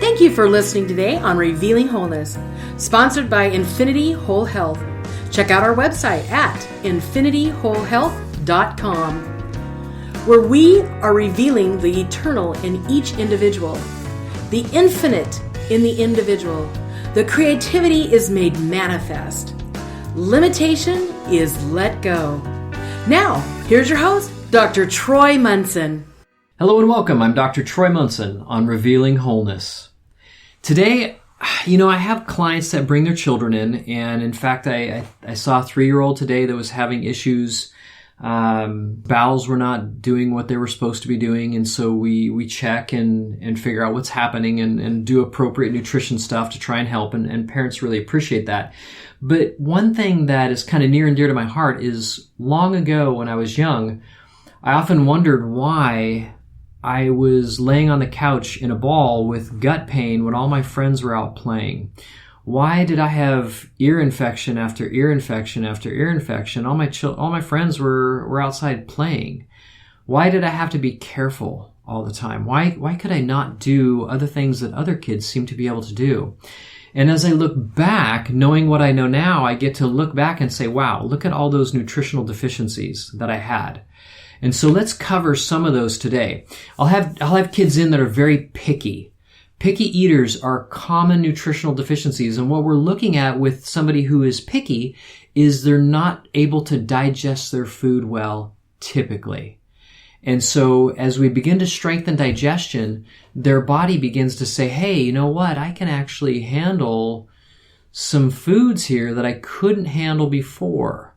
Thank you for listening today on Revealing Wholeness, sponsored by Infinity Whole Health. Check out our website at infinityWholeHealth.com, where we are revealing the eternal in each individual, the infinite in the individual. The creativity is made manifest. Limitation is let go. Now, here's your host, Dr. Troy Munson. Hello and welcome. I'm Dr. Troy Munson on Revealing Wholeness. Today, I have clients that bring their children in fact, I saw a 3-year-old today that was having issues. Bowels were not doing what they were supposed to be doing, and so we check and figure out what's happening and do appropriate nutrition stuff to try and help, and parents really appreciate that. But one thing that is kind of near and dear to my heart is long ago when I was young, I often wondered why I was laying on the couch in a ball with gut pain when all my friends were out playing. Why did I have ear infection after ear infection after ear infection? All my friends were outside playing. Why did I have to be careful all the time? Why could I not do other things that other kids seem to be able to do? And as I look back, knowing what I know now, I get to look back and say, wow, look at all those nutritional deficiencies that I had. And so let's cover some of those today. I'll have kids in that are very picky. Picky eaters are common nutritional deficiencies. And what we're looking at with somebody who is picky is they're not able to digest their food well, typically. And so as we begin to strengthen digestion, their body begins to say, hey, you know what? I can actually handle some foods here that I couldn't handle before.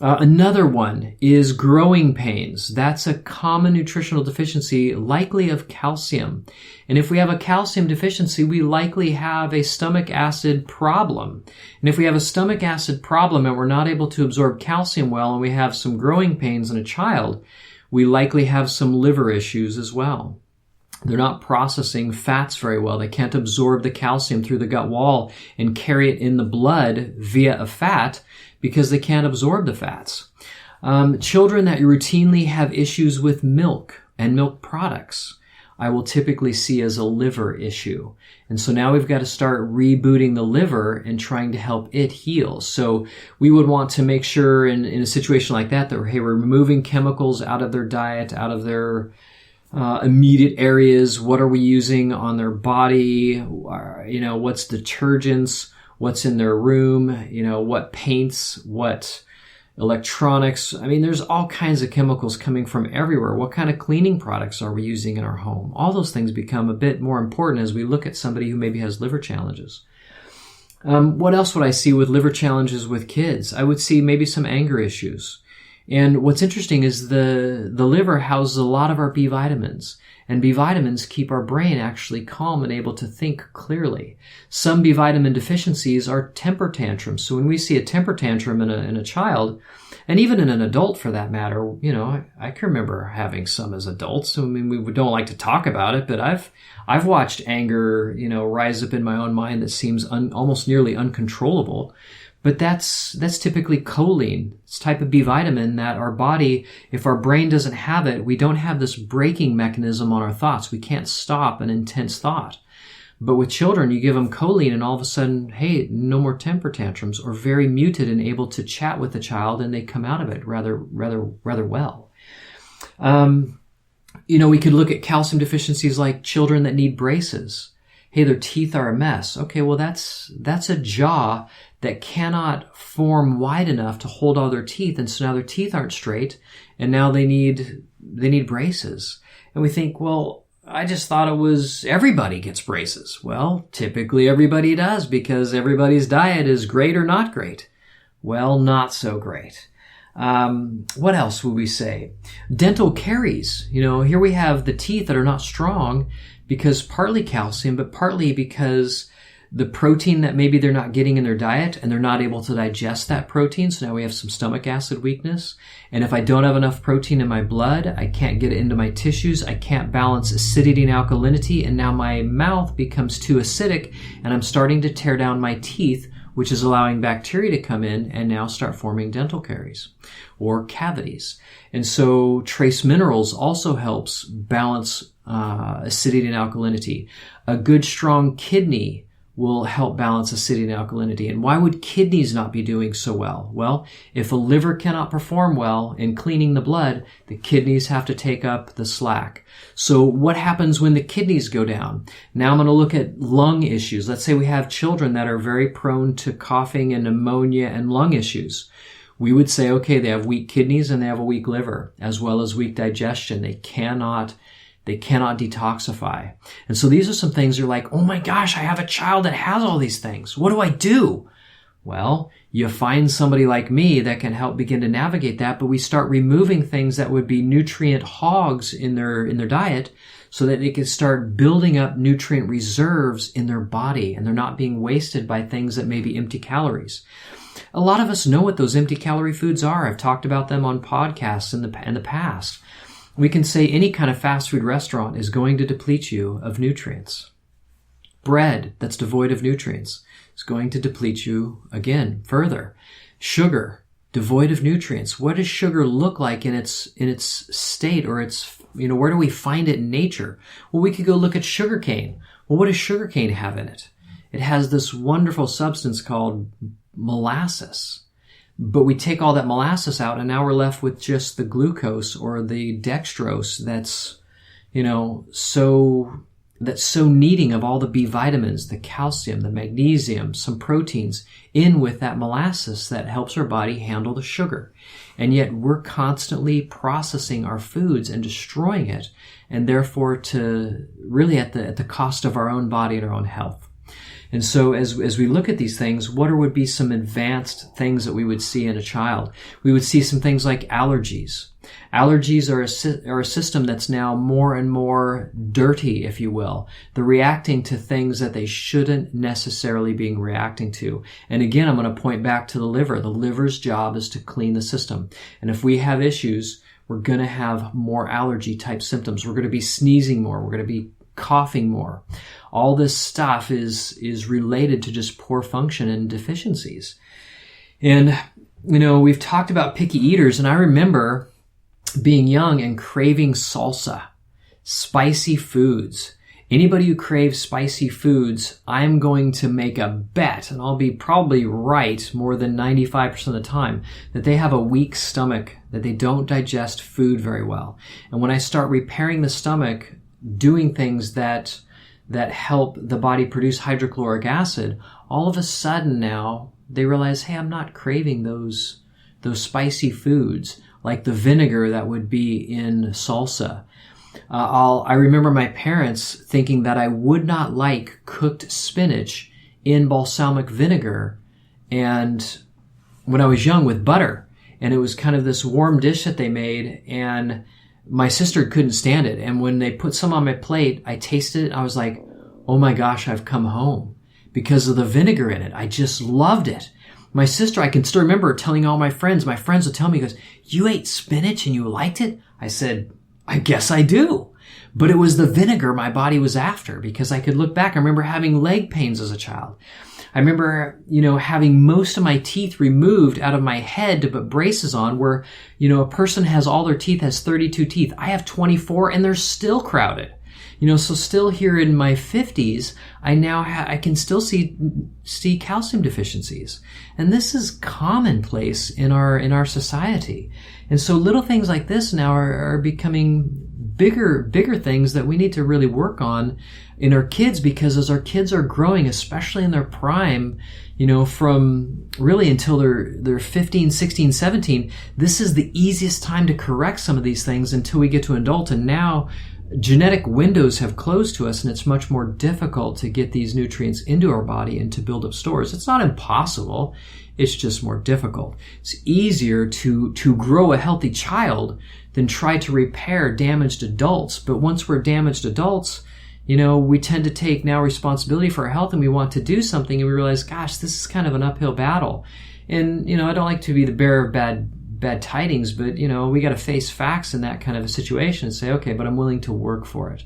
Another one is growing pains. That's a common nutritional deficiency, likely of calcium. And if we have a calcium deficiency, we likely have a stomach acid problem. And if we have a stomach acid problem and we're not able to absorb calcium well, and we have some growing pains in a child, we likely have some liver issues as well. They're not processing fats very well. They can't absorb the calcium through the gut wall and carry it in the blood via a fat because they can't absorb the fats. Children that routinely have issues with milk and milk products, I will typically see as a liver issue. And so now we've got to start rebooting the liver and trying to help it heal. So we would want to make sure in a situation like that we're removing chemicals out of their diet, out of their immediate areas. What are we using on their body? What's detergents? What's in their room? What paints? What electronics? I mean, there's all kinds of chemicals coming from everywhere. What kind of cleaning products are we using in our home? All those things become a bit more important as we look at somebody who maybe has liver challenges. What else would I see with liver challenges with kids? I would see maybe some anger issues. And what's interesting is the liver houses a lot of our B vitamins, and B vitamins keep our brain actually calm and able to think clearly. Some B vitamin deficiencies are temper tantrums. So when we see a temper tantrum in a child, and even in an adult for that matter, I can remember having some as adults. I mean, we don't like to talk about it, but I've watched anger, rise up in my own mind that seems almost nearly uncontrollable. But that's typically choline. It's a type of B vitamin that our body, if our brain doesn't have it, we don't have this braking mechanism on our thoughts. We can't stop an intense thought. But with children, you give them choline and all of a sudden, hey, no more temper tantrums, or very muted and able to chat with the child, and they come out of it rather well. We could look at calcium deficiencies like children that need braces. Hey, their teeth are a mess. Okay, well, that's a jaw that cannot form wide enough to hold all their teeth, and so now their teeth aren't straight, and now they need braces. And we think, well, I just thought it was everybody gets braces. Well, typically everybody does because everybody's diet is great or not great. Well, not so great. What else would we say? Dental caries. Here we have the teeth that are not strong because partly calcium, but partly because the protein that maybe they're not getting in their diet and they're not able to digest that protein. So now we have some stomach acid weakness. And if I don't have enough protein in my blood, I can't get it into my tissues. I can't balance acidity and alkalinity. And now my mouth becomes too acidic and I'm starting to tear down my teeth which is allowing bacteria to come in and now start forming dental caries or cavities. And so trace minerals also helps balance acidity and alkalinity. A good strong kidney will help balance acidity and alkalinity. And why would kidneys not be doing so well? Well, if a liver cannot perform well in cleaning the blood, the kidneys have to take up the slack. So what happens when the kidneys go down? Now I'm going to look at lung issues. Let's say we have children that are very prone to coughing and pneumonia and lung issues. We would say, okay, they have weak kidneys and they have a weak liver, as well as weak digestion. They cannot detoxify. And so these are some things you're like, oh my gosh, I have a child that has all these things. What do I do? Well, you find somebody like me that can help begin to navigate that, but we start removing things that would be nutrient hogs in their diet so that they can start building up nutrient reserves in their body and they're not being wasted by things that may be empty calories. A lot of us know what those empty calorie foods are. I've talked about them on podcasts in the past. We can say any kind of fast food restaurant is going to deplete you of nutrients. Bread that's devoid of nutrients is going to deplete you again further. Sugar, devoid of nutrients. What does sugar look like in its state, or where do we find it in nature? Well, we could go look at sugarcane. Well, what does sugarcane have in it? It has this wonderful substance called molasses. But we take all that molasses out and now we're left with just the glucose or the dextrose that's so needing of all the B vitamins, the calcium, the magnesium, some proteins in with that molasses that helps our body handle the sugar. And yet we're constantly processing our foods and destroying it, and therefore to really at the cost of our own body and our own health. And so as we look at these things, what would be some advanced things that we would see in a child? We would see some things like allergies. Allergies are a system that's now more and more dirty, if you will. They're reacting to things that they shouldn't necessarily be reacting to. And again, I'm going to point back to the liver. The liver's job is to clean the system. And if we have issues, we're going to have more allergy type symptoms. We're going to be sneezing more. We're going to be coughing more. All this stuff is related to just poor function and deficiencies. And, we've talked about picky eaters, and I remember being young and craving salsa, spicy foods. Anybody who craves spicy foods, I'm going to make a bet, and I'll be probably right more than 95% of the time, that they have a weak stomach, that they don't digest food very well. And when I start repairing the stomach, doing things that help the body produce hydrochloric acid, all of a sudden now they realize, hey, I'm not craving those spicy foods like the vinegar that would be in salsa. I remember my parents thinking that I would not like cooked spinach in balsamic vinegar, and when I was young with butter, and it was kind of this warm dish that they made, and my sister couldn't stand it. And when they put some on my plate, I tasted it. I was like, oh my gosh, I've come home because of the vinegar in it. I just loved it. My sister, I can still remember telling all my friends would tell me, goes, you ate spinach and you liked it? I said, I guess I do. But it was the vinegar my body was after, because I could look back. I remember having leg pains as a child. I remember, having most of my teeth removed out of my head to put braces on, where, a person has all their teeth, has 32 teeth. I have 24 and they're still crowded. So still here in my 50s, I can still see calcium deficiencies. And this is commonplace in our society. And so little things like this now are becoming bigger things that we need to really work on in our kids, because as our kids are growing, especially in their prime, from really until they're 15, 16, 17, this is the easiest time to correct some of these things until we get to adult. And now genetic windows have closed to us, and it's much more difficult to get these nutrients into our body and to build up stores. It's not impossible. It's just more difficult. It's easier to grow a healthy child than try to repair damaged adults. But once we're damaged adults, we tend to take now responsibility for our health, and we want to do something, and we realize, gosh, this is kind of an uphill battle. And, I don't like to be the bearer of bad bad tidings, but we got to face facts in that kind of a situation and say, okay, but I'm willing to work for it.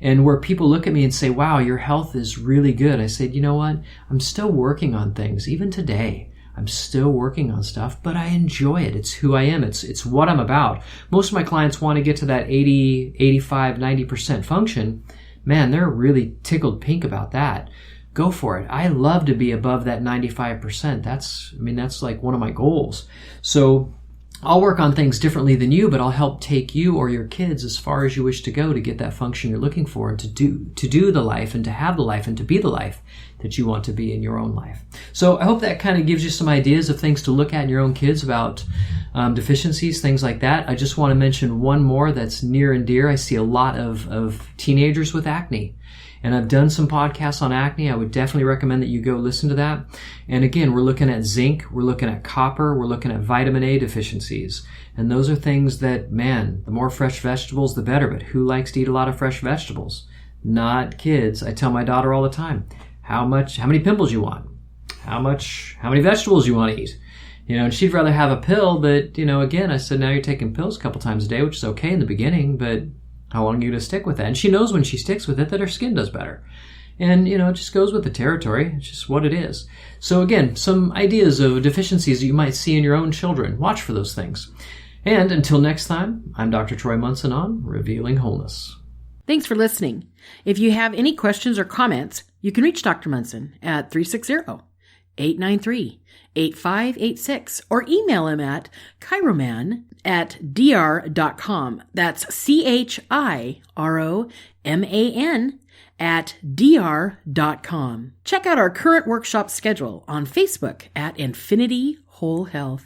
And where people look at me and say, wow, your health is really good. I said, you know what? I'm still working on things. Even today, I'm still working on stuff, but I enjoy it. It's who I am. It's what I'm about. Most of my clients want to get to that 80, 85, 90% function. Man, they're really tickled pink about that. Go for it. I love to be above that 95%. That's like one of my goals. So I'll work on things differently than you, but I'll help take you or your kids as far as you wish to go to get that function you're looking for and to do the life and to have the life and to be the life that you want to be in your own life. So I hope that kind of gives you some ideas of things to look at in your own kids about deficiencies, things like that. I just want to mention one more that's near and dear. I see a lot of teenagers with acne. And I've done some podcasts on acne. I would definitely recommend that you go listen to that. And again, we're looking at zinc, we're looking at copper, we're looking at vitamin A deficiencies. And those are things that, man, the more fresh vegetables, the better. But who likes to eat a lot of fresh vegetables? Not kids. I tell my daughter all the time, how many pimples you want? How many vegetables you want to eat? And she'd rather have a pill, but, again, I said, now you're taking pills a couple times a day, which is okay in the beginning, but how long are you going to stick with that? And she knows when she sticks with it that her skin does better. And, it just goes with the territory. It's just what it is. So again, some ideas of deficiencies that you might see in your own children. Watch for those things. And until next time, I'm Dr. Troy Munson on Revealing Wholeness. Thanks for listening. If you have any questions or comments, you can reach Dr. Munson at 360-893-8586 or email him at chiroman@dr.com. That's chiroman@dr.com. Check out our current workshop schedule on Facebook at Infinity Whole Health.